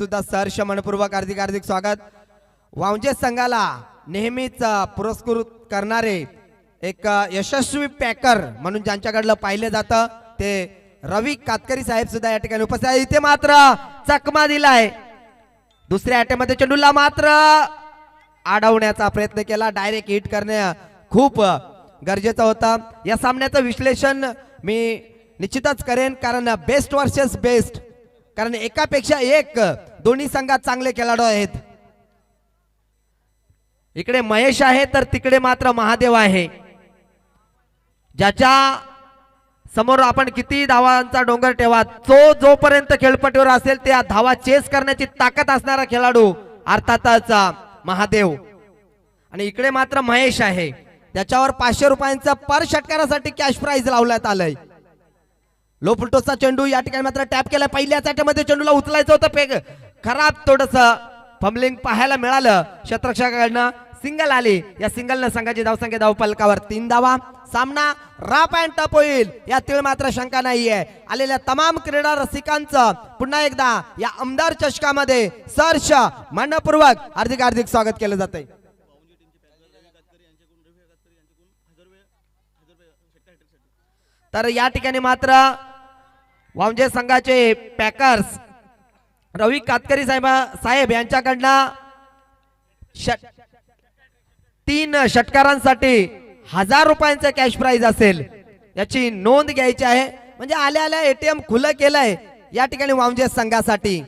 सुद्धा सहर्ष मनपूर्वक हार्दिक हार्दिक स्वागत। वांजे संघाला नेहमीच पुरस्कृत करणारे एक यशस्वी पॅकर म्हणून ज्यांच्याकडलं पाहिले जातं ते रवी कातकरी साहेब सुद्धा या ठिकाणी उपस्थित आहेत। इथे मात्र चकमा दिलाय, दुसऱ्या अटेमध्ये चेंडूला मात्र अडवण्याचा प्रयत्न केला, डायरेक्ट हिट करणे खूप गरजेचं होतं। या सामन्याचं विश्लेषण मी निश्चितच करेन, कारण बेस्ट वर्सेस बेस्ट, कारण एकापेक्षा एक दोन्ही संघात चांगले खेळाडू आहेत। इकडे महेश आहे तर तिकडे मात्र महादेव आहे, ज्याच्या समोर आपण किती धावांचा डोंगर ठेवा, जोपर्यंत खेळपट्टीवर असेल त्या धावा चेस करण्याची ताकद असणारा खेळाडू अर्थातच महादेव। आणि इकडे मात्र महेश आहे, त्याच्यावर 500 रुपयांचा पर षटकारासाठी कॅश प्राइज लावण्यात आलंय। लो फुलटॉसचा चेंडू या ठिकाणी मात्र टॅप केला, पहिल्याच अटेमध्ये चेंडूला उचलायचं होतं, पेग खराब, थोडस फंबलिंग पाहायला मिळालं, क्षेत्ररक्षकाकडनं सिंगल आली। या सिंगलनं संघाची धावसंख्या धावफलकावर 3 धावा, सामना रफ अँड टफ होईल यातील मात्र शंका नाहीये। आलेल्या तमाम क्रीडा रसिकांचं पुन्हा एकदा या आमदार चषकामध्ये सहर्ष मनपूर्वक हार्दिक हार्दिक स्वागत केलं जातंय। तर या ठिकाणी मात्र वांजे संघाचे पॅकर्स रवी कातकरी साहेब यांच्याकडनं 3 षटकारांसाठी 1000 रुपयांचा कॅश प्राइज असेल, याची नोंद घ्यायची आहे। म्हणजे आल्या आल्या एटीएम खुलं केलंय या ठिकाणी वांजे संघासाठी।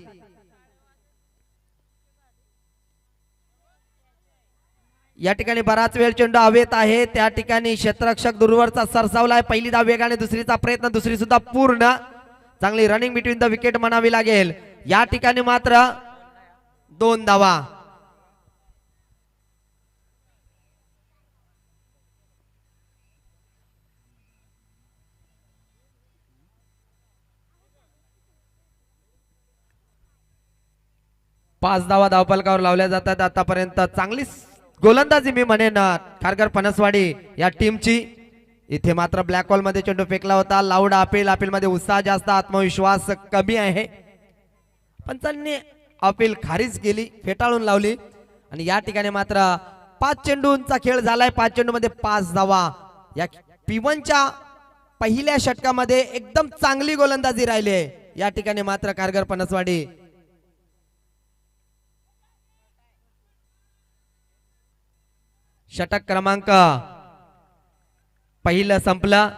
या ठिकाणी बराच वेळ चेंडू हवेत आहे, त्या ठिकाणी क्षेत्ररक्षक दूरवरचा सरसावलाय, पहिली धाव वेगाने, दुसरीचा प्रयत्न, दुसरी सुद्धा पूर्ण, चांगली रनिंग बिटवीन द विकेट म्हणावी लागेल। या ठिकाणी मात्र 2 धावा। पाच धावा धावफलकावर लावल्या जातात आतापर्यंत। चांगली गोलंदाजी मी म्हणेन खारघर पनसवाडी या टीमची। इथे मात्र ब्लॅक हॉल मध्ये चेंडू फेकला होता, लाऊड अपील, अपील मध्ये उत्साह जास्त, आत्मविश्वास कमी आहे। पंचांनी अपील खारिज केली, फेटाळून लावली आणि या ठिकाणी मात्र 5 चेंडूंचा खेळ झालाय, 5 चेंडू मध्ये 5 धावा। या P1च्या पहिल्या षटकामध्ये एकदम चांगली गोलंदाजी राहिली आहे या ठिकाणी मात्र खारघर पनसवाडी। षटक क्रमांक पहिलं संपलं,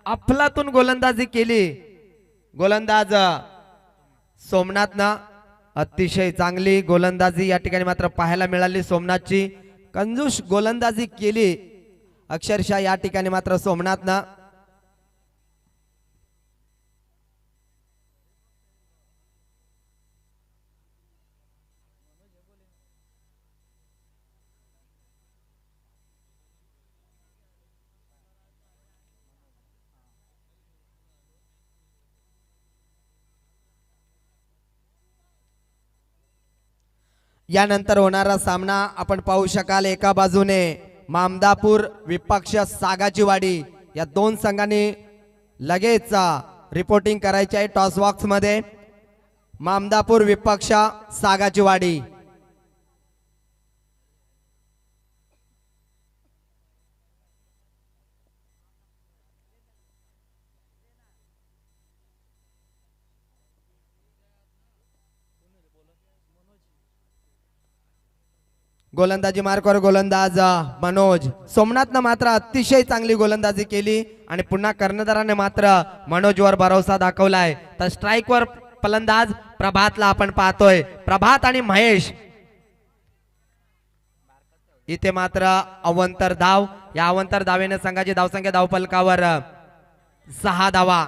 अफलातून गोलंदाजी केली गोलंदाज सोमनाथनं, अतिशय चांगली गोलंदाजी या ठिकाणी मात्र पाहायला मिळाली सोमनाथची। कंजूस गोलंदाजी केली अक्षरशः या ठिकाणी मात्र सोमनाथनं। यानंतर होणारा सामना आपण पाहू शकाल, एका बाजूने मामदापूर विपक्ष सागाचीवाडी, या 2 संघांनी लगेच रिपोर्टिंग करायचे आहे टॉस बॉक्स मध्ये। मामदापूर विपक्ष सागाचीवाडी। गोलंदाजी मार्कवर गोलंदाज मनोज। सोमनाथनं मात्र अतिशय चांगली गोलंदाजी केली आणि पुन्हा कर्णधाराने मात्र मनोजवर भरोसा दाखवलाय। तर स्ट्राईकवर फलंदाज प्रभातला आपण पाहतोय, प्रभात आणि महेश। इथे मात्र अवंतर धाव, या अवंतर धावेने संघाची धावसंख्या धावफलकावर 6 धावा।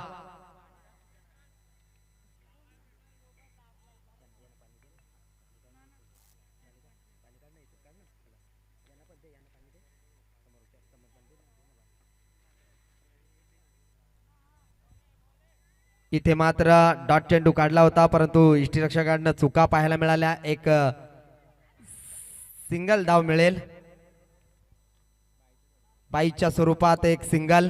इथे मात्र डॉट चेंडू काढला होता, परंतु यष्टीरक्षकांना चुका पाहायला मिळाल्या, एक सिंगल धाव मिळेल, बाईच्या स्वरूपात एक सिंगल।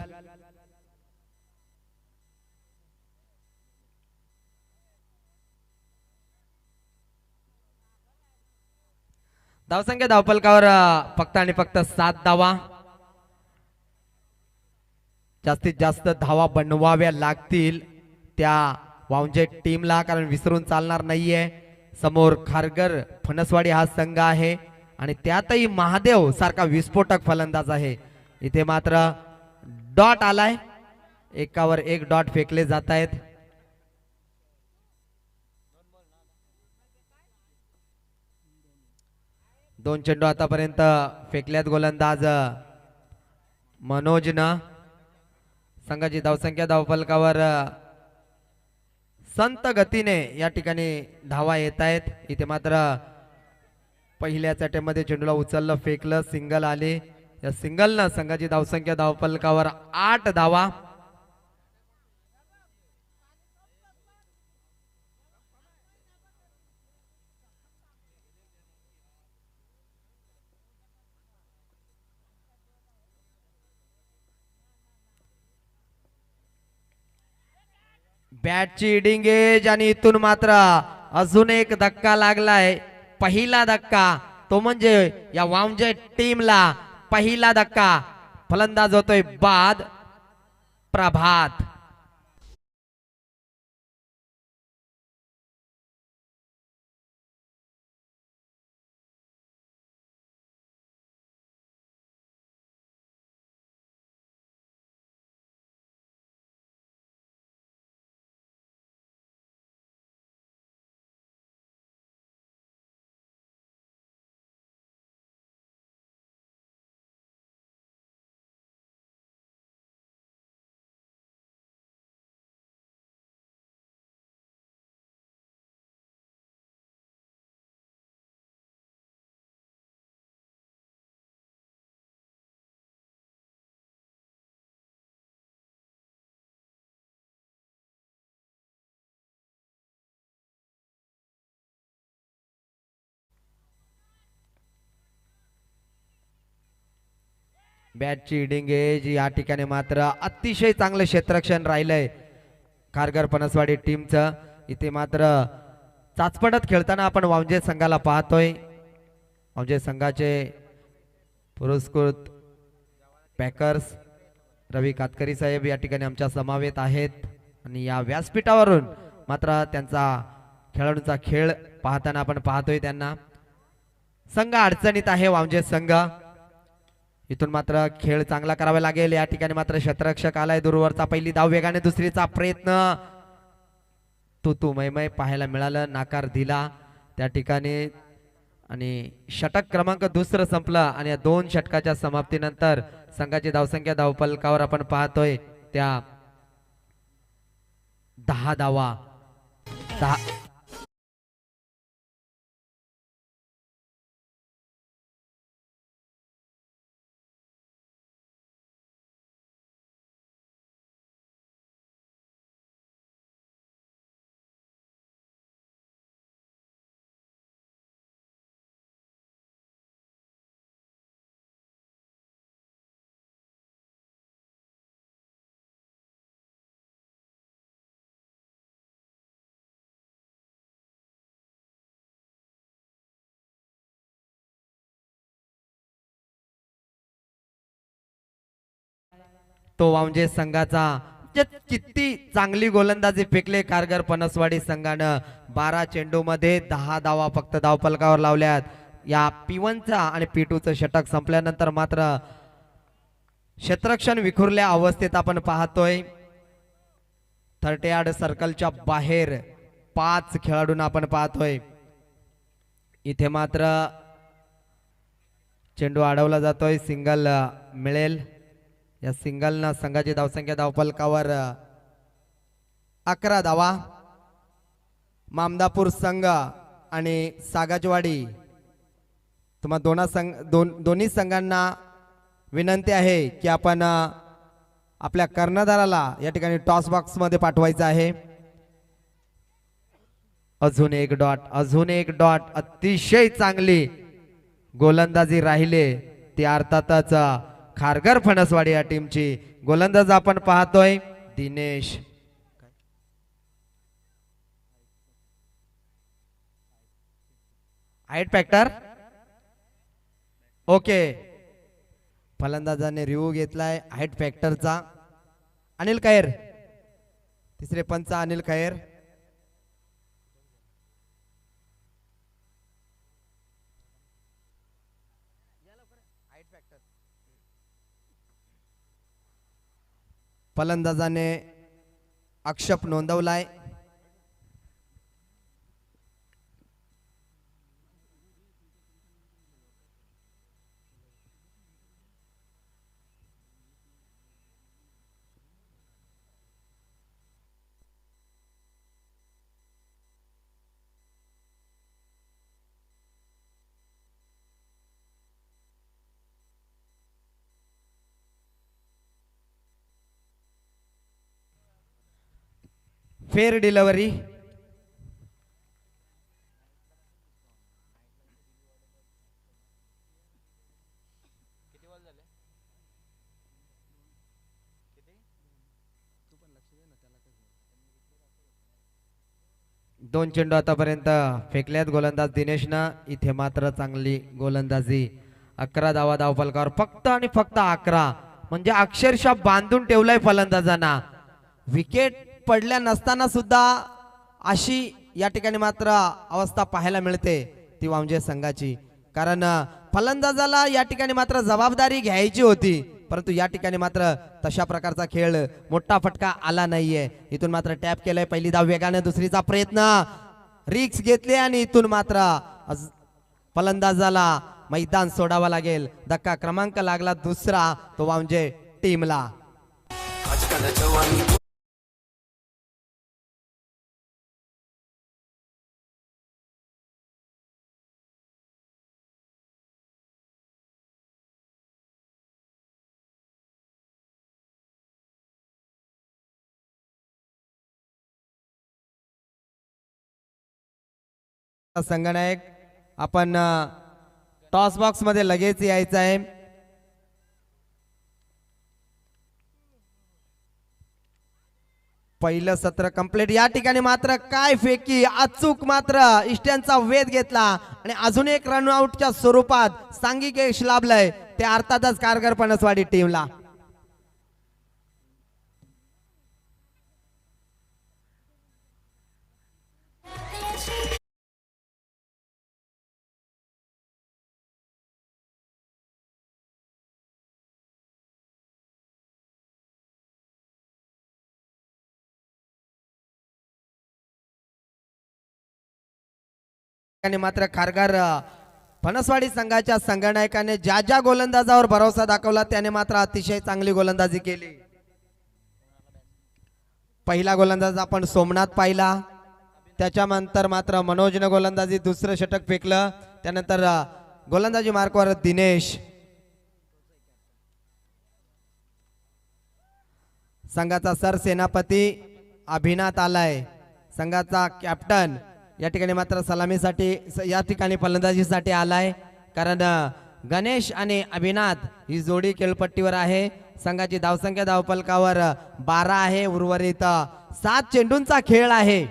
धावसंख्या धावपलकावर फक्त आणि फक्त 7 धावा. जास्तीत जास्त धावा बनवाव्या लागतील त्या वावंजे टीमला, कारण विसरून चालणार नाहीये. समोर खारघर फणसवाडी हा संघ आहे आणि त्यातही महादेव सारखा विस्फोटक फलंदाज आहे. इथे मात्र डॉट आलाय, एकावर एक डॉट फेकले जात आहेत. दोन चेंडू आतापर्यंत फेकल्यात गोलंदाज मनोजनं. संघाची धावसंख्या धावफलकावर संत गतीने या ठिकाणी धावा येत आहेत. इथे मात्र पहिल्याच अटेम्प्टमध्ये चेंडूला उचललं, फेकलं, सिंगल आले. या सिंगलनं संघाची धावसंख्या धावफलकावर 8 धावा. बॅटची डिंगेज आणि इथून मात्र अजून एक धक्का लागलाय. पहिला धक्का तो म्हणजे या वामजे टीमला पहिला धक्का. फलंदाज होतोय बाद प्रभात. बॅटची डिंगेज या ठिकाणी मात्र अतिशय चांगलं क्षेत्ररक्षण राहिलंय खारघर फणसवाडी टीमचं. इथे मात्र चाचपडत खेळताना आपण वावंजे संघाला पाहतोय. वावंजे संघाचे पुरस्कृत पॅकर्स रवी कातकरी साहेब या ठिकाणी आमच्या समवेत आहेत आणि या व्यासपीठावरून मात्र त्यांचा खेळाडूंचा खेळ पाहताना आपण पाहतोय त्यांना. संघ अडचणीत आहे वावंजे संघ. इथून मात्र खेळ चांगला करावा लागेल. या ठिकाणी मात्र क्षेत्ररक्षक आलाय दूरवरचा. पहिली धाव वेगाने, दुसरीचा प्रयत्न तू मैमय पाहायला मिळालं, नाकार दिला त्या ठिकाणी आणि षटक क्रमांक दुसरं संपलं. आणि या 2 षटकाच्या समाप्तीनंतर संघाची धावसंख्या धावफलकावर आपण पाहतोय त्या 10 धावा. 10 तो वावंजे संघाचा किती चांगली गोलंदाजी फेकले खारघर फणसवाडी संघानं. 12 चेंडू मध्ये 10 धावा फक्त धावफलकावर लावल्यात. या P1चा आणि P2चं षटक संपल्यानंतर मात्र क्षेत्ररक्षण विखुरल्या अवस्थेत आपण पाहतोय. 30 यार्ड सर्कलच्या बाहेर 5 खेळाडूंना आपण पाहतोय. इथे मात्र चेंडू अडवला जातोय, सिंगल मिळेल. या सिंगलनं संघाची धावसंख्या धावफलकावर 11 धावा. मामदापूर संघ आणि सागाजवाडी दोन्ही संघांना विनंती आहे की आपण आपल्या कर्णधाराला या ठिकाणी टॉस बॉक्स मध्ये पाठवायचं आहे. अजून एक डॉट, अजून एक डॉट. अतिशय चांगली गोलंदाजी राहिले ती अर्थातच खारघर फणसवाडी या टीमची. गोलंदाज आपण पाहतोय दिनेश. हाईट फॅक्टर ओके, फलंदाजाने रिव्ह्यू घेतलाय हाईट फॅक्टरचा. अनिल खैर, तिसरे पंच अनिल खैर. फलंदाजाने आक्षेप नोंदवलाय. Fair delivery. दोन चेंडू आतापर्यंत फेकल्यात गोलंदाज दिनेशनं. इथे मात्र चांगली गोलंदाजी. 11 धावा धावफलकावर, फक्त आणि फक्त 11. म्हणजे अक्षरशः बांधून ठेवलाय फलंदाजांना. विकेट पडल्या नसताना सुद्धा अशी या ठिकाणी मात्र अवस्था पाहायला मिळते ती वामजे संघाची. कारण फलंदाजाला या ठिकाणी मात्र जबाबदारी घ्यायची होती, परंतु या ठिकाणी मात्र तशा प्रकारचा खेळ, मोठा फटका आला नाहीये. इथून मात्र टॅप केलंय. पहिली धाव वेगाने, दुसरीचा प्रयत्न, रिक्स घेतले आणि इथून मात्र फलंदाजाला मैदान सोडावा लागेल. धक्का क्रमांक लागला दुसरा, तो वामजे टीमला. संगनायक, आपण टॉस बॉक्स मध्ये लगेच यायचं आहे. पहिलं सत्र कंप्लीट. या ठिकाणी मात्र काय फेकी, अचूक मात्र इष्ट्यांचा वेध घेतला आणि अजून एक रनआउटच्या स्वरूपात सांघिक यश लाभलंय. ते अर्थातच कारगर पणसवाडी टीमला. आणि मात्र कारगर फणसवाडी संघाच्या संघनायकाने ज्या ज्या गोलंदाजावर भरोसा दाखवला त्याने मात्र अतिशय चांगली गोलंदाजी केली. पहिला गोलंदाज आपण सोमनाथ पाहिला, त्याच्यानंतर मात्र मनोजने गोलंदाजी, दुसरं षटक फेकलं. त्यानंतर गोलंदाजी मार्कवर दिनेश. संघाचा सरसेनापती अभिनाथ आलाय. संघाचा कॅप्टन या ठिकाणी मात्र सलामीसाठी, या ठिकाणी फलंदाजीसाठी आलाय. कारण गणेश आणि अभिनाथ ही जोडी खेळपट्टीवर आहे. संघाची धावसंख्या धावफलकावर 12 आहे. उर्वरित 7 चेंडूंचा खेळ आहे.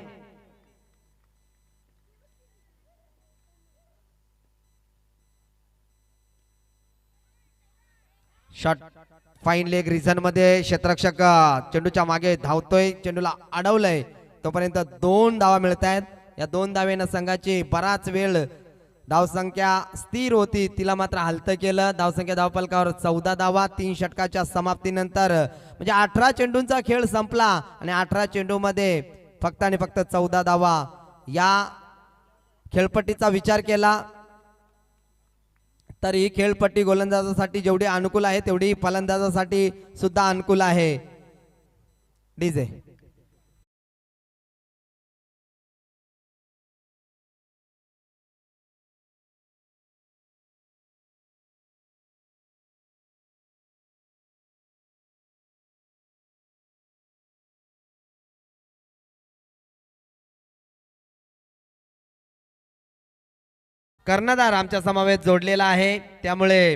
शॉट फाईन लेग रिझन मध्ये क्षेत्ररक्षक चेंडूच्या मागे धावतोय, चेंडूला अडवलंय. तोपर्यंत 2 धावा मिळत आहेत. या 2 धावेनं संघाची बराच वेळ धावसंख्या स्थिर होती, तिला मात्र हलतं केलं. धावसंख्या धावफलकावर 14 धावा 3 षटकाच्या समाप्तीनंतर. म्हणजे 18 चेंडूंचा खेळ संपला आणि 18 चेंडूमध्ये फक्त आणि फक्त 14 धावा. या खेळपट्टीचा विचार केला तर ही खेळपट्टी गोलंदाजासाठी जेवढी अनुकूल आहे तेवढी फलंदाजासाठी सुद्धा अनुकूल आहे. डीजे कर्णधार आमच्या समवेत जोडलेला आहे, त्यामुळे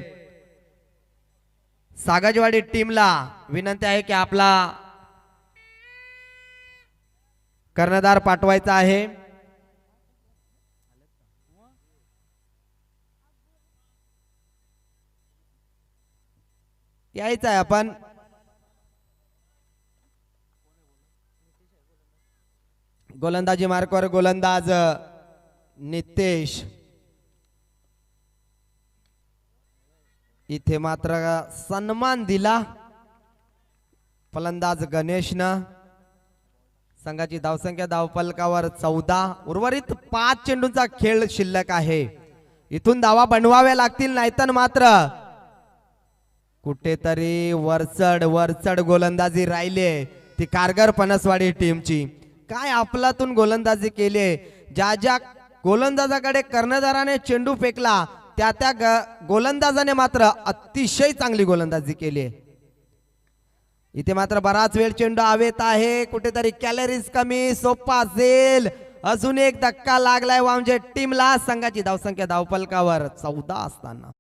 सागजवाडी टीमला विनंती आहे की आपला कर्णधार पाठवायचा आहे. यायचं आहे आपण. गोलंदाजी मार्कवर गोलंदाज नितेश. इथे मात्र सन्मान दिला फलंदाज गणेशनं. संघाची धावसंख्या धावफलकावर 14. उर्वरित 5 चेंडूंचा खेळ शिल्लक आहे. इथून धावा बनवाव्या लागतील, नाहीतर मात्र कुठेतरी वरचढ गोलंदाजी राहिली ती कारगर पनसवाडी टीमची. काय आपलातून गोलंदाजी केली. ज्या गोलंदाजाकडे कर्णधाराने चेंडू फेकला त्या गोलंदाजाने मात्र अतिशय चांगली गोलंदाजी केली. इथे मात्र बराच वेळ चेंडू हवेत आहे. कुठेतरी कॅलरीज कमी. सोप्पा असेल. अजून एक धक्का लागलाय वामजे टीमला. संघाची धावसंख्या धावफलकावर 14 असताना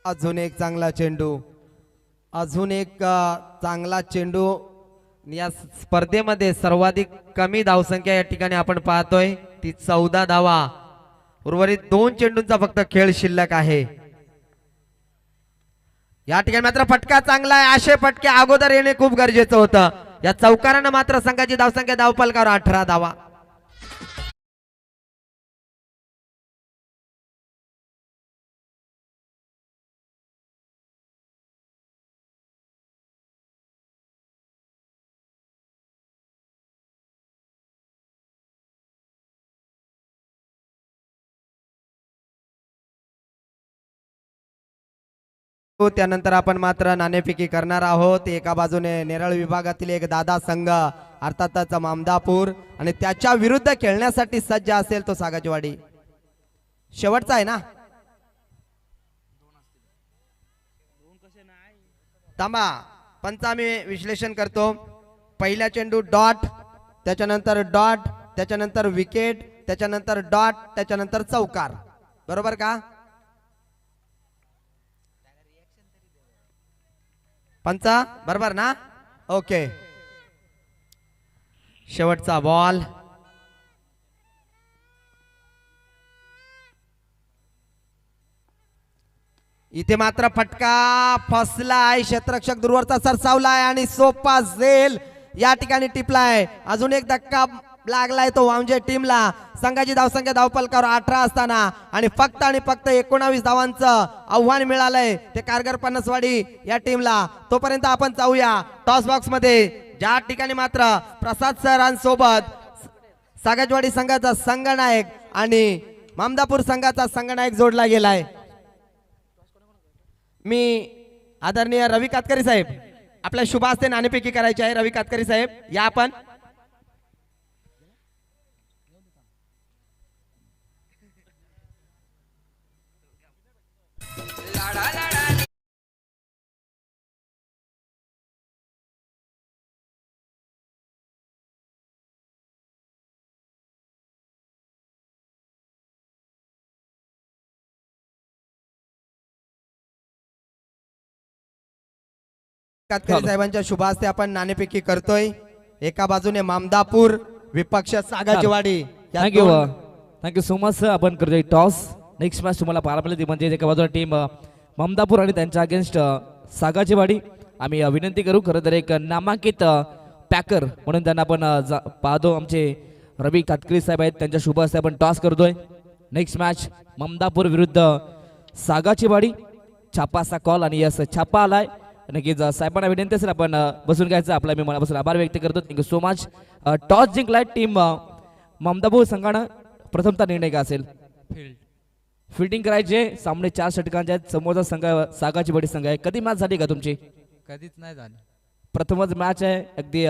अजून एक चांगला चेंडू. अजून एक चांगला चेंडू. या स्पर्धेमध्ये सर्वाधिक कमी धावसंख्या या ठिकाणी आपण पाहतोय ती 14 धावा. उर्वरित 2 चेंडूंचा फक्त खेळ शिल्लक आहे. या ठिकाणी मात्र फटका चांगला आहे. असे फटके अगोदर येणे खूप गरजेचं होतं. या चौकारानं मात्र संघाची धावसंख्या धावफलकावर 18 धावा. त्यानंतर आपण मात्र नाणेफेकी करणार आहोत. एका बाजूने नेरळ विभागातील एक दादा संघ अर्थातच मामदापूर आणि त्याच्या विरुद्ध खेळण्यासाठी सज्ज असेल तो सागाचीवाडी. शेवटचा आहे ना. थांबा, पंच आम्ही विश्लेषण करतो. पहिला चेंडू डॉट, त्याच्यानंतर डॉट, त्याच्यानंतर विकेट, त्याच्यानंतर डॉट, त्याच्यानंतर चौकार. बरोबर का पंचा? बरोबर ना. ओके. शेवटचा बॉल. इथे मात्र फटका फसलाय. क्षेत्ररक्षक दूरवरचा सरसावलाय आणि सोपा झेल या ठिकाणी टिपलाय. अजून एक धक्का लागलाय तो वामजे टीमला. संघाची धावसंख्या धावफलकावर 18 असताना आणि फक्त 19 धावांचं आव्हान मिळालंय ते कारगर पनसवाडी या टीमला. तोपर्यंत आपण जाऊया टॉस बॉक्स मध्ये, ज्या ठिकाणी मात्र प्रसाद सरांसोबत सागाचवाडी संघाचा संघनायक आणि मामदापूर संघाचा संघनायक जोडला गेलाय. मी आदरणीय रवी कातकरी साहेब, आपल्या शुभ हस्ते नाणेफेकी करायची आहे. रवी कातकरी साहेब या आपण. कातकरी साहेबांच्या शुभ हस्ते आपण नाणेफेकी करतोय. एका बाजूने मामदापूर, विपक्ष Sagachiwadi. Thank you so much sir. आपण करतोय टॉस. नेक्स्ट मॅच तुम्हाला पाहायला मिळते म्हणजे एका बाजूला टीम मामदापूर आणि त्यांच्या अगेन्स्ट सागाचीवाडी. आम्ही विनंती करू खरं तर एक नामांकित पॅकर म्हणून त्यांना आपण पाहतो. आमचे रवी कातकरी साहेब आहेत, त्यांच्या शुभ हस्ते आपण टॉस करतोय. नेक्स्ट मॅच मामदापूर विरुद्ध सागाचीवाडी. छापाचा कॉल आणि यस छापा आलाय. नक्कीच साहेबांना विनंती असेल आपण बसून घ्यायचं. आपला मी मनापासून आभार व्यक्त करतो. Thank you so much. टॉस जिंकलाय टीम मामदापूर संघानं. प्रथमतः निर्णय का असेल? फील्ड फिल्डिंग करायचे. सामने 4 षटकांचे आहेत. समोरचा संघ सागाची बडी संघ आहे. कधी मॅच झाली का तुमची? कधीच नाही झाली. प्रथमच मॅच आहे. अगदी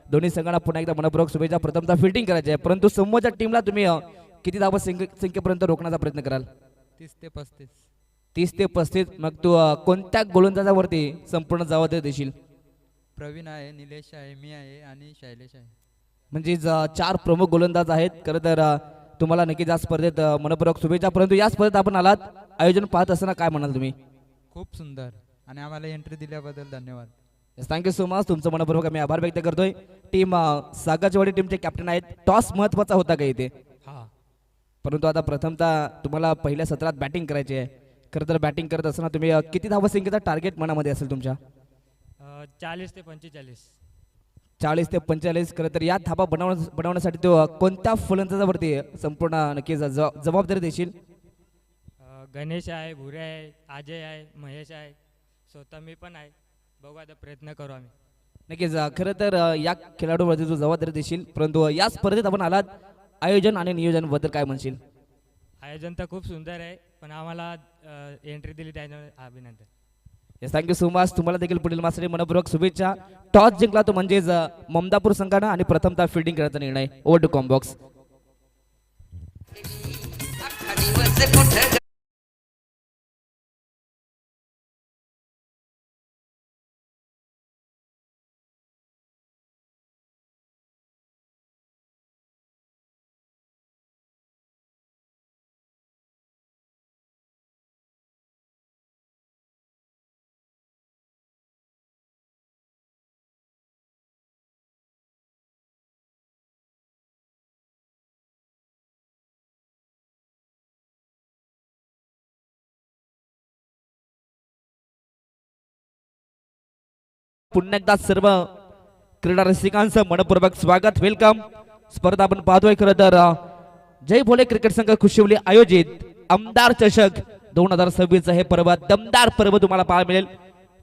दोन्ही संघांना पुन्हा एकदा मनपूर्वक शुभेच्छा. प्रथमतः फिल्डिंग करायची आहे, परंतु समोरच्या टीमला तुम्ही किती धावा संख्येपर्यंत रोखण्याचा प्रयत्न कराल? 30 ते 35. 30 ते 35. मग तू कोणत्या गोलंदाजावरती संपूर्ण जबाबदारी देशील? प्रवीण आहे, निलेश आहे, मी आहे आणि शैलेश आहे. म्हणजे 4 प्रमुख गोलंदाज आहेत. खरं तर तुम्हाला नक्कीच या स्पर्धेत मनपूर्वक शुभेच्छा. परंतु या स्पर्धेत आपण आलात, आयोजन पाहत असताना काय म्हणाल तुम्ही? खूप सुंदर आणि आम्हाला एंट्री दिल्याबद्दल धन्यवाद. Thank you so much. तुमचं मनपूर्वक आम्ही आभार व्यक्त करतोय. टीम सागाचीवाडी टीमचे कॅप्टन आहेत. टॉस महत्वाचा होता का इथे? हा. परंतु आता प्रथमतः तुम्हाला पहिल्या सत्रात बॅटिंग करायची आहे. खरं तर बॅटिंग करत असताना तुम्ही किती धावा संख्येचा टार्गेट मनामध्ये असेल तुमच्या? 40 ते 45. 40 ते 45. खरं तर या धाबा बनवण्यासाठी तो कोणत्या फलंदाजावरती संपूर्ण नक्कीच जबाबदारी देशील? गणेश आहे, भुरे आहे, अजय आहे, महेश आहे, स्वतः मी पण आहे. बघू आता प्रयत्न करू आम्ही. नक्कीच खरं तर या खेळाडूवरती तू जबाबदारी देशील. परंतु या स्पर्धेत आपण आलात, आयोजन आणि नियोजन बद्दल काय म्हणशील? आयोजन तर खूप सुंदर आहे, पण आम्हाला एंट्री दिली त्याच्यामुळे अभिनंदन. Yes, thank you so much. तुम्हाला देखील पुढील मासाठी मनपूर्वक शुभेच्छा. टॉस जिंकला तो म्हणजेच ममदापूर संघानं आणि प्रथमतः फिल्डिंग करायचा निर्णय. ओव्हर टू कॉम्बॉक्स. पुन्हा एकदा सर्व क्रीडा रसिकांचं मनपूर्वक स्वागत, वेलकम. स्पर्धा आपण पाहतोय खरं तर जय भोले क्रिकेट संघ खुशिवली आयोजित आमदार चषक 2026 हे पर्व, दमदार पर्व तुम्हाला पाहायला मिळेल.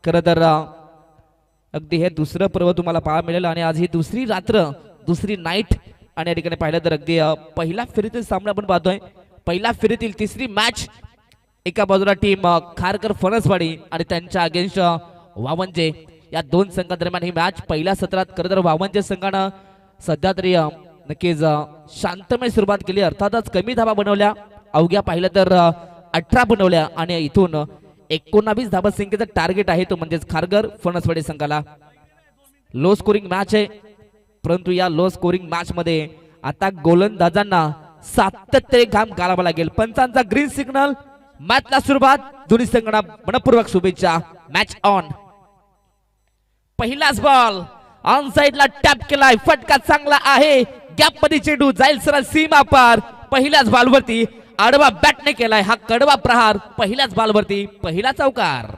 खरं तर अगदी हे दुसरं पर्व तुम्हाला पाहायला मिळेल आणि आज ही दुसरी रात्र, दुसरी नाईट. आणि या ठिकाणी पाहिलं तर अगदी पहिल्या फेरीतील सामना आपण पाहतोय. पहिल्या फेरीतील तिसरी मॅच. एका बाजूला टीम खारकर फणसवाडी आणि त्यांच्या अगेन्स्ट वावंजे, या दोन संघांदरम्यान ही मॅच. पहिल्या सत्रात खरं तर वावंजे संघानं सध्या तरी नक्कीच शांतमय सुरुवात केली. अर्थातच कमी धावा बनवल्या, अवघ्या पाहिलं तर 18 बनवल्या आणि इथून 19 धावा संख्येचा टार्गेट आहे तो म्हणजेच खारघर फणसवाडी संघाला. लो स्कोरिंग मॅच आहे, परंतु या लो स्कोरिंग मॅच मध्ये आता गोलंदाजांना सातत्य घाम घालावा लागेल. पंचांचा ग्रीन सिग्नल. मॅचला सुरुवात. दोन्ही संघांना मनपूर्वक शुभेच्छा. Match on. पहिलाच बॉल ऑन साइडला टॅप केलाय, फटका चांगला आहे. गॅप मध्ये चेंडू जाईल सरळ सीमा पार. पहिल्याच बॉलवरती आडवा बॅटने केलाय हा कडवा प्रहार. पहिल्याच बॉलवरती पहिला चौकार.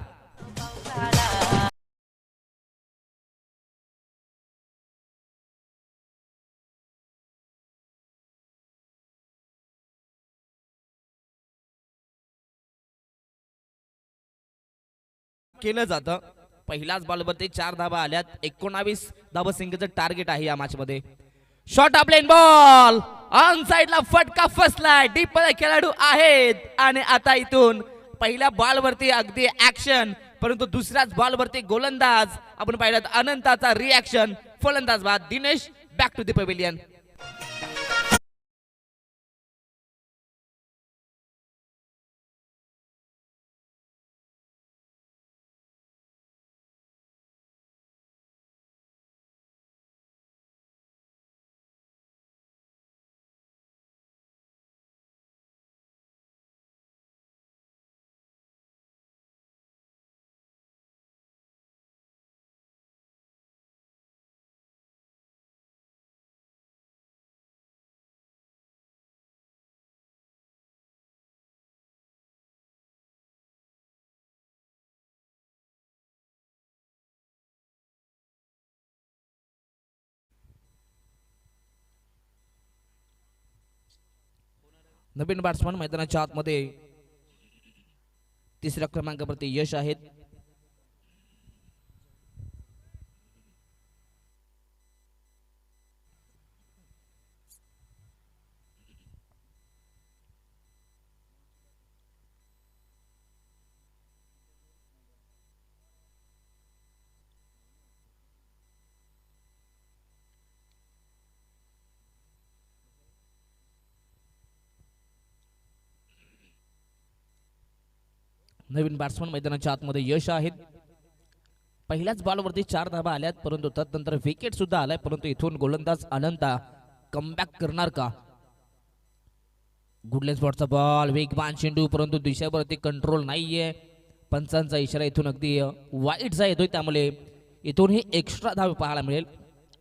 केलं जातं. पहिल्याच बॉलवरती 4 धावा आल्यात. 19 धावा संख्येचं टार्गेट आहे या मॅच मध्ये. Shot of plain ball on साइडला फटका फसलाय. डीप मध्ये खेळाडू आहेत आणि आता इथून पहिल्या बॉलवरती अगदी ऍक्शन, परंतु दुसऱ्याच बॉलवरती गोलंदाज आपण पाहिलं अनंताचा रिॲक्शन. फलंदाज बाद. Dinesh back to the pavilion. नवीन बॅट्समन मैदानाच्या आतमध्ये तिसऱ्या क्रमांकावरती यश आहेत. नवीन बॅट्समन मैदानाच्या आतमध्ये यश आहेत. पहिल्याच बॉलवरती 4 धाबा आल्यात, परंतु तदनंतर विकेट सुद्धा आलाय. परंतु इथून गोलंदाज अनंता कमबॅक करणार का? गुडलेस बॉटचा बॉल, वेगवान चेंडू, परंतु दिशेवरती कंट्रोल नाहीये. पंचांचा इशारा इथून अगदी वाईटचा येतोय, त्यामुळे इथून ही एक्स्ट्रा धाव पाहायला मिळेल.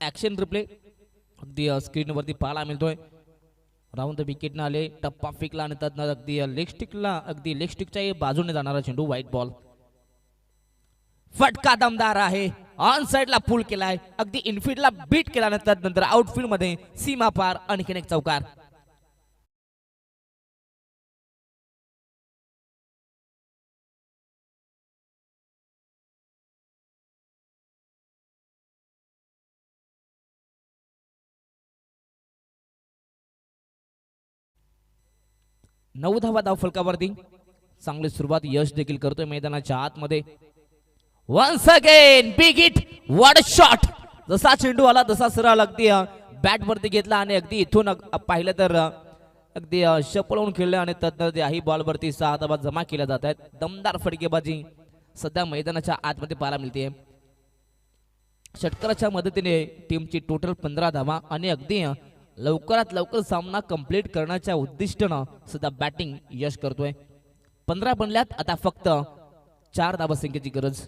ॲक्शन रिप्ले अगदी स्क्रीनवरती पाहायला मिळतोय. राऊंड द विकेटनं आले, टप्पा फेकला आणि त्यातनं अगदी लेग स्टिकच्या बाजूने जाणारा चेंडू, व्हाईट बॉल. फटका दमदार आहे, ऑन साइडला पुल केलाय, अगदी इनफिल्डला बीट केला, त्यानंतर आउटफील्ड मध्ये सीमा पार आणखीन एक चौकार. नऊ धावा धाव फलकावरती. चांगली सुरुवात यश देखील करतोय मैदानाच्या आतमध्ये. Once again big hit, what a shot. जसा चेंडू आला तसा सरळ अगदी बॅट वरती घेतला आणि अगदी इथून पाहिलं तर अगदी शपलवून खेळले आणि त्यातनं त्याही बॉल वरती 6 धावा जमा केल्या जात आहेत. दमदार फटकेबाजी सध्या मैदानाच्या आतमध्ये पाहायला मिळते. षटकाराच्या मदतीने टीमची टोटल 15 धावा आणि अगदी लवकरात लवकर सामना कंप्लीट करण्याच्या उद्दिष्टानं सध्या बॅटिंग यश करतोय. 15 बनल्यात, आता फक्त 4 धावा संख्येची गरज.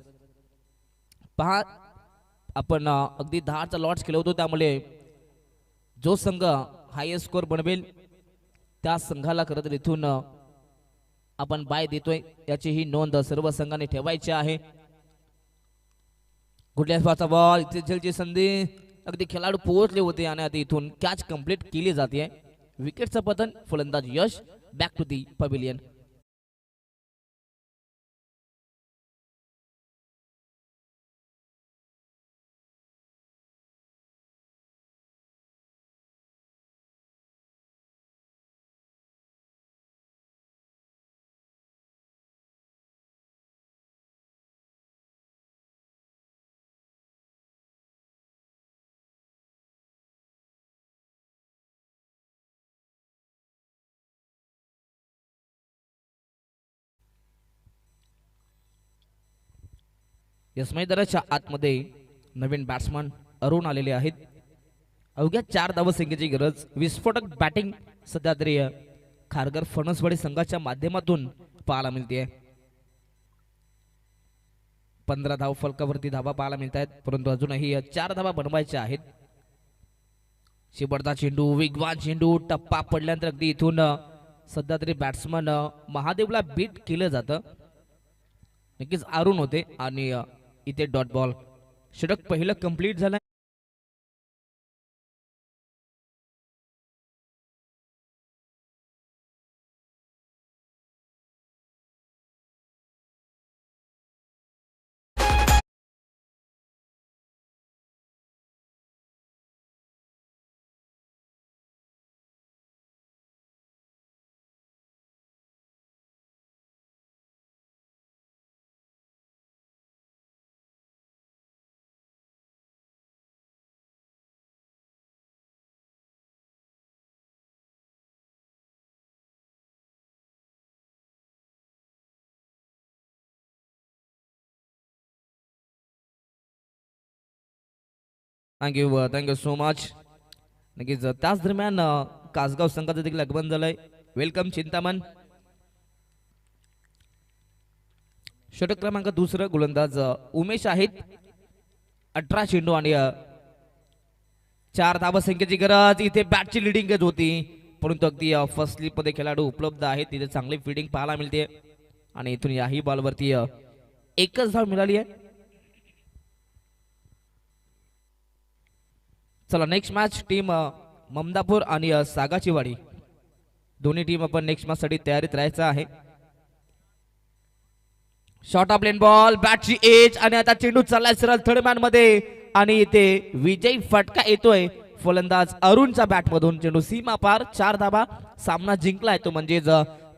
पहा, आपण अगदी 10चा लॉट्स केलं होतं, त्यामुळे जो संघ हायेस्ट स्कोर बनवेल त्या संघाला खरं तर इथून आपण बाय देतोय, याची ही नोंद सर्व संघाने ठेवायची आहे. गुडलेसचा बॉल, इथे झेलची संधी, अगदी खेळाडू पोहोचले होते आणि आता इथून कॅच कंप्लीट केली जाते. विकेटचं पतन, फलंदाज Yash back to the pavilion. Yes, मैदानाच्या आतमध्ये नवीन बॅट्समन अरुण आलेले आहेत. अवघ्या 4 धावा संख्येची गरज. विस्फोटक बॅटिंग सध्या तरी खारघर फणसवाडी संघाच्या माध्यमातून पाहायला मिळते. 15 धाव फलकावरती धावा पाहायला मिळत आहेत, परंतु अजूनही 4 धावा बनवायच्या आहेत. शेवटचा चेंडू, वेगवान चेंडू, टप्पा पडल्यानंतर अगदी इथून सध्या तरी बॅट्समन महादेवला बीट केलं जातं. नक्कीच अरुण होते आणि इथे डॉट बॉल. षटक पहिलं कंप्लीट झालं. Thank you so much. नक्कीच त्याच दरम्यान कासगाव संघाचं देखील आगमन झालंय. वेलकम चिंतामण. षटक क्रमांक 2, गोलंदाज उमेश आहेत. 18 चेंडू आणि 4 धावा संख्येची गरज. इथे बॅटची लिडिंग होती, परंतु अगदी फर्स्ट स्लिप मध्ये खेळाडू उपलब्ध आहेत, तिथे चांगली फिल्डिंग पाहायला मिळते आणि इथून याही बॉलवरती एकच धाव मिळाली आहे. चला, नेक्स्ट मॅच टीम ममदापूर आणि सागाचीवाडी दोन्ही टीम आपण नेक्स्ट मॅच साठी तयारीत राहायचं आहे. शॉर्ट ऑफ लेन बॉल, बॅटची एज आणि आता चेंडू चाललाय सरळ थर्ड मॅन मध्ये आणि इथे विजयी फटका येतोय फलंदाज अरुणच्या बॅट मधून. चेंडू सीमा पार, 4 धावा, सामना जिंकलाय तो म्हणजेच